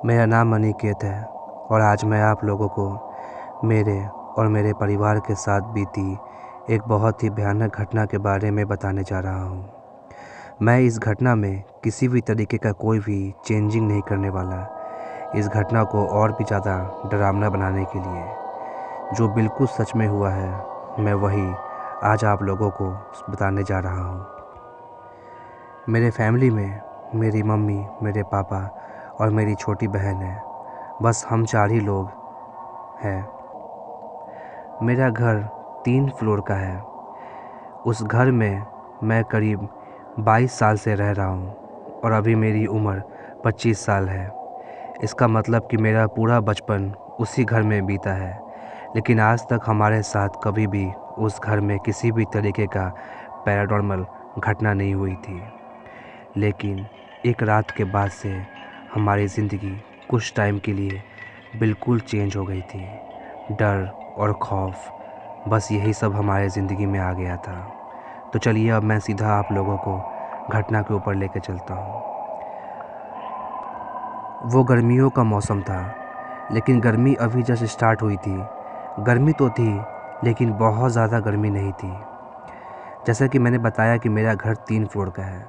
मेरा नाम अनिकेत है और आज मैं आप लोगों को मेरे और मेरे परिवार के साथ बीती एक बहुत ही भयानक घटना के बारे में बताने जा रहा हूँ। मैं इस घटना में किसी भी तरीके का कोई भी चेंजिंग नहीं करने वाला। इस घटना को और भी ज़्यादा डरावना बनाने के लिए जो बिल्कुल सच में हुआ है, मैं वही आज आप लोगों को बताने जा रहा हूँ। मेरे फैमिली में मेरी मम्मी, मेरे पापा और मेरी छोटी बहन है। बस हम 4 ही लोग हैं। मेरा घर 3 फ्लोर का है। उस घर में मैं करीब 22 साल से रह रहा हूँ और अभी मेरी उम्र 25 साल है। इसका मतलब कि मेरा पूरा बचपन उसी घर में बीता है, लेकिन आज तक हमारे साथ कभी भी उस घर में किसी भी तरीके का पैरानॉर्मल घटना नहीं हुई थी। लेकिन एक रात के बाद से हमारी ज़िंदगी कुछ टाइम के लिए बिल्कुल चेंज हो गई थी। डर और खौफ, बस यही सब हमारे ज़िंदगी में आ गया था। तो चलिए अब मैं सीधा आप लोगों को घटना के ऊपर लेकर चलता हूँ। वो गर्मियों का मौसम था, लेकिन गर्मी अभी जस्ट स्टार्ट हुई थी। गर्मी तो थी, लेकिन बहुत ज़्यादा गर्मी नहीं थी। जैसा कि मैंने बताया कि मेरा घर 3 फ्लोर का है।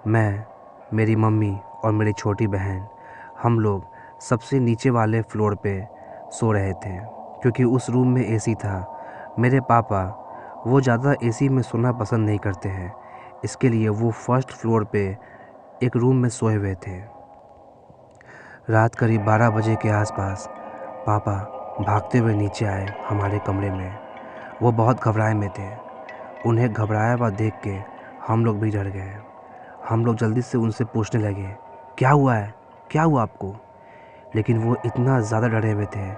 मैं, मेरी मम्मी और मेरी छोटी बहन, हम लोग सबसे नीचे वाले फ्लोर पे सो रहे थे, क्योंकि उस रूम में एसी था। मेरे पापा वो ज़्यादा एसी में सोना पसंद नहीं करते हैं, इसके लिए वो फर्स्ट फ्लोर पे एक रूम में सोए हुए थे। रात करीब 12 बजे के आसपास पापा भागते हुए नीचे आए हमारे कमरे में। वो बहुत घबराए में थे। उन्हें घबराया हुआ देख के हम लोग भी डर गए। हम लोग जल्दी से उनसे पूछने लगे, क्या हुआ है, क्या हुआ आपको? लेकिन वो इतना ज़्यादा डरे हुए थे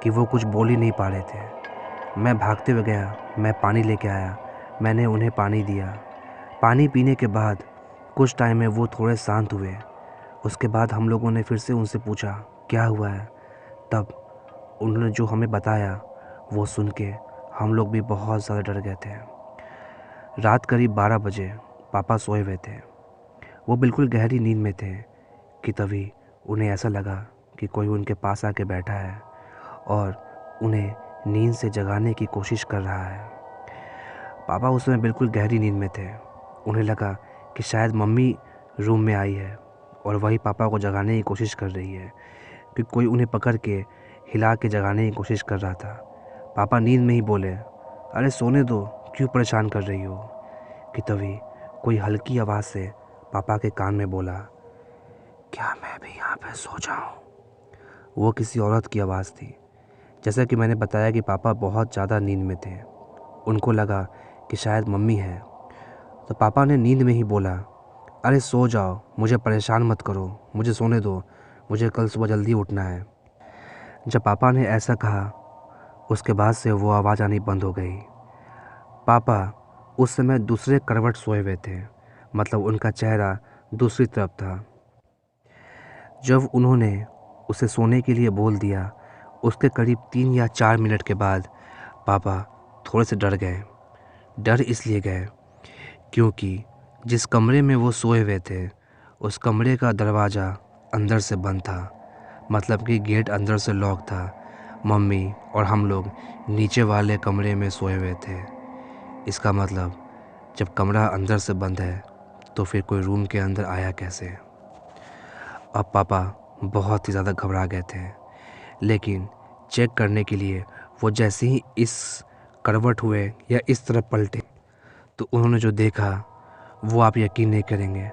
कि वो कुछ बोल ही नहीं पा रहे थे। मैं भागते हुए गया, मैं पानी लेके आया। मैंने उन्हें पानी दिया। पानी पीने के बाद कुछ टाइम में वो थोड़े शांत हुए। उसके बाद हम लोगों ने फिर से उनसे पूछा, क्या हुआ है? तब उन्होंने जो हमें बताया वो सुन के हम लोग भी बहुत ज़्यादा डर गए थे। रात करीब 12 बजे पापा सोए हुए थे। वो बिल्कुल गहरी नींद में थे कि तभी उन्हें ऐसा लगा कि कोई उनके पास आके बैठा है और उन्हें नींद से जगाने की कोशिश कर रहा है। पापा उस समय बिल्कुल गहरी नींद में थे। उन्हें लगा कि शायद मम्मी रूम में आई है और वही पापा को जगाने की कोशिश कर रही है, कि कोई उन्हें पकड़ के हिला के जगाने की कोशिश कर रहा था। पापा नींद में ही बोले, अरे सोने दो, क्यों परेशान कर रही हो? कि तभी कोई हल्की आवाज़ से पापा के कान में बोला, क्या मैं भी यहाँ पे सो जाऊँ? वो किसी औरत की आवाज़ थी। जैसा कि मैंने बताया कि पापा बहुत ज़्यादा नींद में थे। उनको लगा कि शायद मम्मी है, तो पापा ने नींद में ही बोला, अरे सो जाओ, मुझे परेशान मत करो, मुझे सोने दो, मुझे कल सुबह जल्दी उठना है। जब पापा ने ऐसा कहा, उसके बाद से वो आवाज़ आनी बंद हो गई। पापा उस समय दूसरे करवट सोए हुए थे, मतलब उनका चेहरा दूसरी तरफ था। जब उन्होंने उसे सोने के लिए बोल दिया, उसके करीब 3 या 4 मिनट के बाद पापा थोड़े से डर गए। डर इसलिए गए क्योंकि जिस कमरे में वो सोए हुए थे, उस कमरे का दरवाज़ा अंदर से बंद था, मतलब कि गेट अंदर से लॉक था। मम्मी और हम लोग नीचे वाले कमरे में सोए हुए थे। इसका मतलब जब कमरा अंदर से बंद है तो फिर कोई रूम के अंदर आया कैसे? अब पापा बहुत ही ज़्यादा घबरा गए थे, लेकिन चेक करने के लिए वो जैसे ही इस करवट हुए या इस तरफ पलटे, तो उन्होंने जो देखा वो आप यकीन नहीं करेंगे।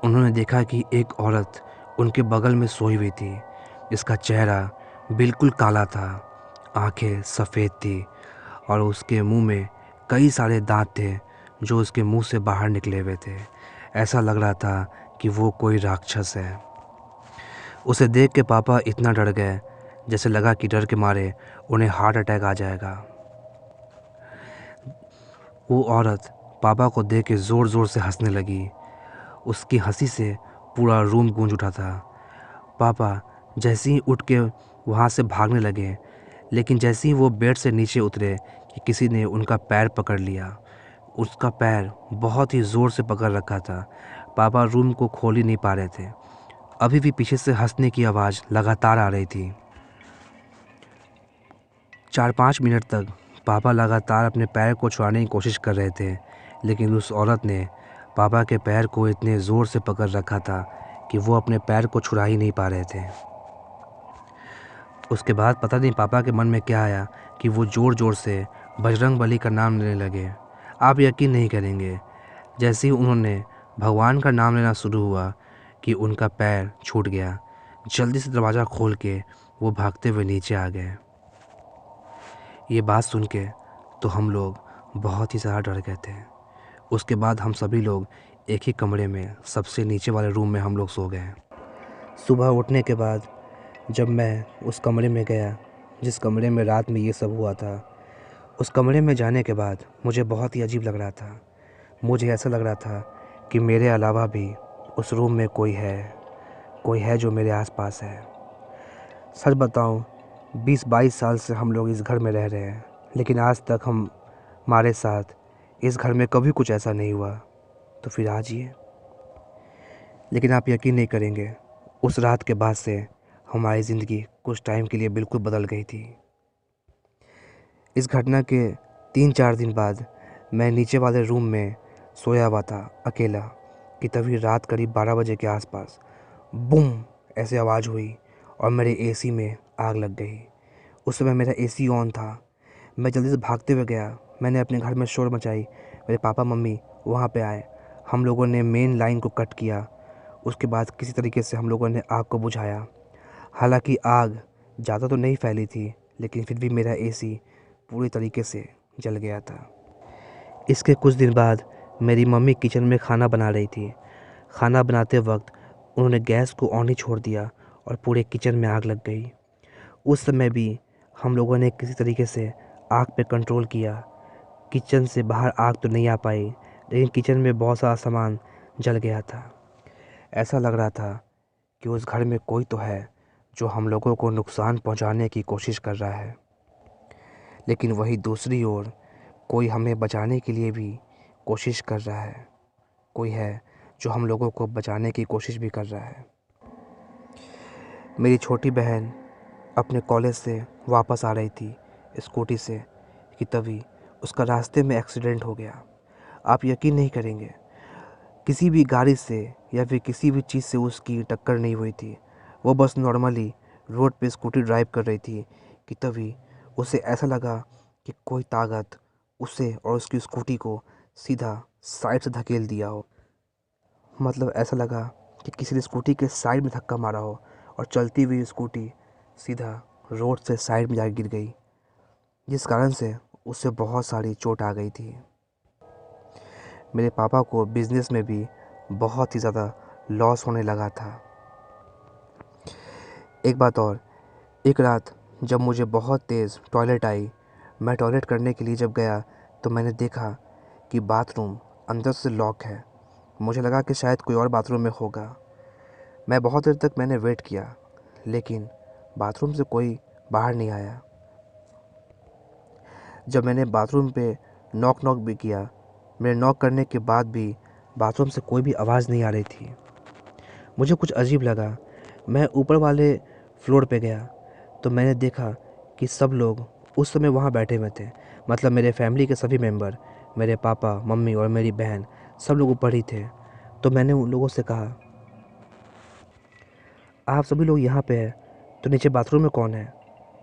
उन्होंने देखा कि एक औरत उनके बगल में सोई हुई थी, जिसका चेहरा बिल्कुल काला था, आंखें सफ़ेद थी और उसके मुंह में कई सारे दांत थे जो उसके मुंह से बाहर निकले हुए थे। ऐसा लग रहा था कि वो कोई राक्षस है। उसे देख के पापा इतना डर गए, जैसे लगा कि डर के मारे उन्हें हार्ट अटैक आ जाएगा। वो औरत पापा को देख के ज़ोर ज़ोर से हंसने लगी। उसकी हंसी से पूरा रूम गूंज उठा था। पापा जैसे ही उठ के वहाँ से भागने लगे, लेकिन जैसे ही वो बेड से नीचे उतरे कि किसी ने उनका पैर पकड़ लिया। उसका पैर बहुत ही ज़ोर से पकड़ रखा था। पापा रूम को खोल ही नहीं पा रहे थे। अभी भी पीछे से हंसने की आवाज़ लगातार आ रही थी। 4-5 मिनट तक पापा लगातार अपने पैर को छुड़ाने की कोशिश कर रहे थे, लेकिन उस औरत ने पापा के पैर को इतने ज़ोर से पकड़ रखा था कि वो अपने पैर को छुड़ा ही नहीं पा रहे थे। उसके बाद पता नहीं पापा के मन में क्या आया कि वो ज़ोर ज़ोर से बजरंगबली का नाम लेने लगे। आप यकीन नहीं करेंगे, जैसे ही उन्होंने भगवान का नाम लेना शुरू हुआ कि उनका पैर छूट गया। जल्दी से दरवाज़ा खोल के वो भागते हुए नीचे आ गए। ये बात सुन के तो हम लोग बहुत ही ज़्यादा डर गए थे। उसके बाद हम सभी लोग एक ही कमरे में सबसे नीचे वाले रूम में हम लोग सो गए। सुबह उठने के बाद जब मैं उस कमरे में गया जिस कमरे में रात में ये सब हुआ था, उस कमरे में जाने के बाद मुझे बहुत ही अजीब लग रहा था। मुझे ऐसा लग रहा था कि मेरे अलावा भी उस रूम में कोई है जो मेरे आसपास है। सच बताऊं, 20-22 साल से हम लोग इस घर में रह रहे हैं, लेकिन आज तक हमारे साथ इस घर में कभी कुछ ऐसा नहीं हुआ। तो फिर आज ये। लेकिन आप यकीन नहीं करेंगे, उस रात के बाद से हमारी ज़िंदगी कुछ टाइम के लिए बिल्कुल बदल गई थी। इस घटना के 3-4 दिन बाद मैं नीचे वाले रूम में सोया हुआ था अकेला कि तभी रात करीब 12 बजे के आसपास बूम ऐसे आवाज़ हुई और मेरे एसी में आग लग गई। उस समय मेरा एसी ऑन था। मैं जल्दी से भागते हुए गया। मैंने अपने घर में शोर मचाई। मेरे पापा मम्मी वहाँ पे आए। हम लोगों ने मेन लाइन को कट किया। उसके बाद किसी तरीके से हम लोगों ने आग को बुझाया। हालांकि आग ज़्यादा तो नहीं फैली थी, लेकिन फिर भी मेरा एसी पूरी तरीके से जल गया था। इसके कुछ दिन बाद मेरी मम्मी किचन में खाना बना रही थी। खाना बनाते वक्त उन्होंने गैस को ऑन ही छोड़ दिया और पूरे किचन में आग लग गई। उस समय भी हम लोगों ने किसी तरीके से आग पे कंट्रोल किया। किचन से बाहर आग तो नहीं आ पाई, लेकिन किचन में बहुत सारा सामान जल गया था। ऐसा लग रहा था कि उस घर में कोई तो है जो हम लोगों को नुकसान पहुंचाने की कोशिश कर रहा है, लेकिन वही दूसरी ओर कोई हमें बचाने के लिए भी कोशिश कर रहा है। कोई है जो हम लोगों को बचाने की कोशिश भी कर रहा है। मेरी छोटी बहन अपने कॉलेज से वापस आ रही थी स्कूटी से कि तभी उसका रास्ते में एक्सीडेंट हो गया। आप यकीन नहीं करेंगे, किसी भी गाड़ी से या फिर किसी भी चीज़ से उसकी टक्कर नहीं हुई थी। वो बस नॉर्मली रोड पे स्कूटी ड्राइव कर रही थी कि तभी उसे ऐसा लगा कि कोई ताकत उसे और उसकी स्कूटी को सीधा साइड से धकेल दिया हो। मतलब ऐसा लगा कि किसी ने स्कूटी के साइड में धक्का मारा हो और चलती हुई स्कूटी सीधा रोड से साइड में जाकर गिर गई, जिस कारण से उससे बहुत सारी चोट आ गई थी। मेरे पापा को बिज़नेस में भी बहुत ही ज़्यादा लॉस होने लगा था। एक बात और, एक रात जब मुझे बहुत तेज़ टॉयलेट आई, मैं टॉयलेट करने के लिए जब गया तो मैंने देखा कि बाथरूम अंदर से लॉक है। मुझे लगा कि शायद कोई और बाथरूम में होगा। मैं बहुत देर तक मैंने वेट किया, लेकिन बाथरूम से कोई बाहर नहीं आया। जब मैंने बाथरूम पे नॉक भी किया, मेरे नॉक करने के बाद भी बाथरूम से कोई भी आवाज़ नहीं आ रही थी। मुझे कुछ अजीब लगा। मैं ऊपर वाले फ्लोर पे गया तो मैंने देखा कि सब लोग उस समय वहाँ बैठे हुए थे। मतलब मेरे फैमिली के सभी मेंबर, मेरे पापा मम्मी और मेरी बहन, सब लोग ऊपर ही थे। तो मैंने उन लोगों से कहा, आप सभी लोग यहाँ पे हैं, तो नीचे बाथरूम में कौन है?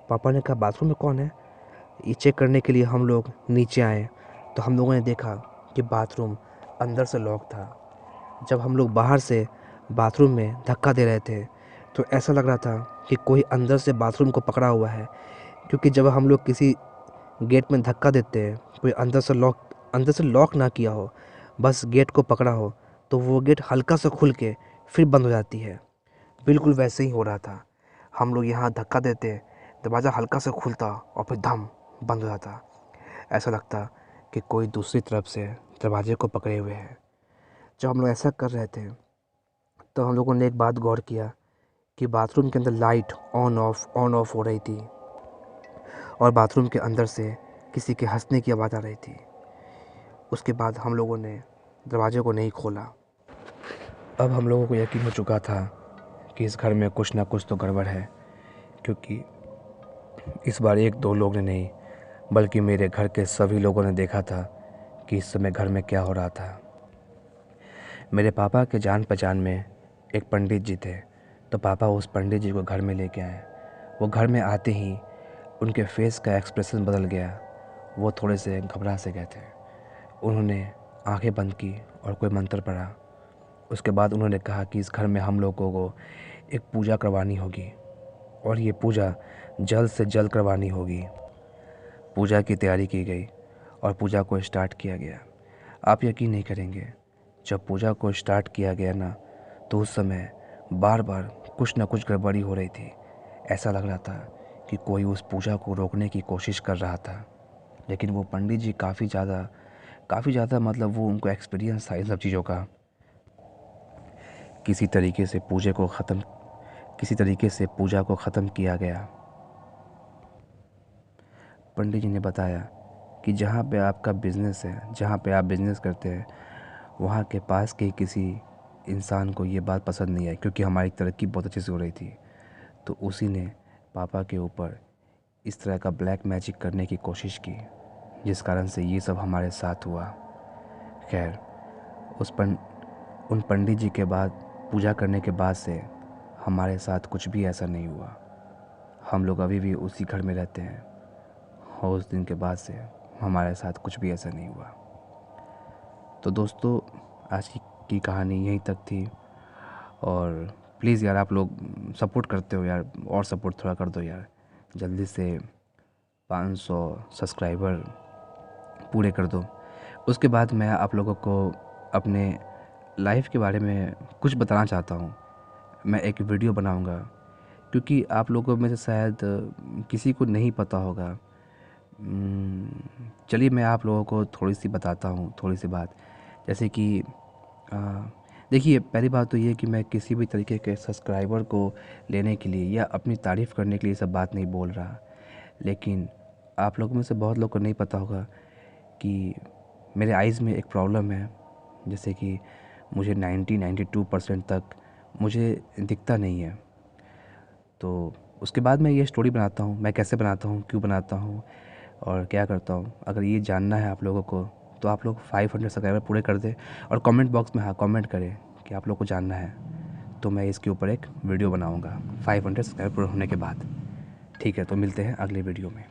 पापा ने कहा, बाथरूम में कौन है? ये चेक करने के लिए हम लोग नीचे आए तो हम लोगों ने देखा कि बाथरूम अंदर से लॉक था। जब हम लोग बाहर से बाथरूम में धक्का दे रहे थे तो ऐसा लग रहा था कि कोई अंदर से बाथरूम को पकड़ा हुआ है, क्योंकि जब हम लोग किसी गेट में धक्का देते हैं, कोई अंदर से लॉक ना किया हो, बस गेट को पकड़ा हो, तो वो गेट हल्का सा खुल के फिर बंद हो जाती है। बिल्कुल वैसे ही हो रहा था। हम लोग यहाँ धक्का देते, दरवाज़ा हल्का से खुलता और फिर धम बंद हो जाता। ऐसा लगता कि कोई दूसरी तरफ से दरवाजे को पकड़े हुए है। जब हम लोग ऐसा कर रहे थे तो हम लोगों ने एक बात गौर किया कि बाथरूम के अंदर लाइट ऑन ऑफ हो रही थी और बाथरूम के अंदर से किसी के हंसने की आवाज़ आ रही थी। उसके बाद हम लोगों ने दरवाजे को नहीं खोला। अब हम लोगों को यकीन हो चुका था कि इस घर में कुछ ना कुछ तो गड़बड़ है, क्योंकि इस बार एक दो लोग ने नहीं बल्कि मेरे घर के सभी लोगों ने देखा था कि इस समय घर में क्या हो रहा था। मेरे पापा के जान पहचान में एक पंडित जी थे, तो पापा उस पंडित जी को घर में लेके आए। वो घर में आते ही उनके फेस का एक्सप्रेशन बदल गया। वो थोड़े से घबरा से गए थे। उन्होंने आंखें बंद की और कोई मंत्र पढ़ा। उसके बाद उन्होंने कहा कि इस घर में हम लोगों को एक पूजा करवानी होगी और ये पूजा जल्द से जल्द करवानी होगी। पूजा की तैयारी की गई और पूजा को स्टार्ट किया गया। आप यकीन नहीं करेंगे, जब पूजा को स्टार्ट किया गया ना, तो उस समय बार बार कुछ ना कुछ गड़बड़ी हो रही थी। ऐसा लग रहा था कि कोई उस पूजा को रोकने की कोशिश कर रहा था। लेकिन वो पंडित जी काफ़ी ज़्यादा मतलब वो उनको एक्सपीरियंस था इन सब चीज़ों का। किसी तरीके से पूजा को ख़त्म किया गया। पंडित जी ने बताया कि जहाँ पे आपका बिज़नेस है, जहाँ पे आप बिज़नेस करते हैं, वहाँ के पास के किसी इंसान को ये बात पसंद नहीं आई, क्योंकि हमारी तरक्की बहुत अच्छे से हो रही थी। तो उसी ने पापा के ऊपर इस तरह का ब्लैक मैजिक करने की कोशिश की, जिस कारण से ये सब हमारे साथ हुआ। खैर, उन पंडित जी के बाद पूजा करने के बाद से हमारे साथ कुछ भी ऐसा नहीं हुआ। हम लोग अभी भी उसी घर में रहते हैं और उस दिन के बाद से हमारे साथ कुछ भी ऐसा नहीं हुआ। तो दोस्तों, आज की कहानी यहीं तक थी। और प्लीज़ यार, आप लोग सपोर्ट करते हो यार, और सपोर्ट थोड़ा कर दो यार। जल्दी से 500 सब्सक्राइबर पूरे कर दो। उसके बाद मैं आप लोगों को अपने लाइफ के बारे में कुछ बताना चाहता हूँ। मैं एक वीडियो बनाऊँगा, क्योंकि आप लोगों में से शायद किसी को नहीं पता होगा। चलिए मैं आप लोगों को थोड़ी सी बताता हूँ, थोड़ी सी बात। जैसे कि देखिए, पहली बात तो ये कि मैं किसी भी तरीके के सब्सक्राइबर को लेने के लिए या अपनी तारीफ़ करने के लिए सब बात नहीं बोल रहा। लेकिन आप लोगों में से बहुत लोग को नहीं पता होगा कि मेरे आइज़ में एक प्रॉब्लम है। जैसे कि मुझे 92% तक मुझे दिखता नहीं है। तो उसके बाद मैं ये स्टोरी बनाता हूँ, मैं कैसे बनाता हूँ, क्यों बनाता हूँ और क्या करता हूँ। अगर ये जानना है आप लोगों को, तो आप लोग 500 सब्सक्राइबर पूरे कर दें और कमेंट बॉक्स में कमेंट करें कि आप लोग को जानना है। तो मैं इसके ऊपर एक वीडियो बनाऊँगा 500 सब्सक्राइबर पूरे होने के बाद। ठीक है, तो मिलते हैं अगले वीडियो में।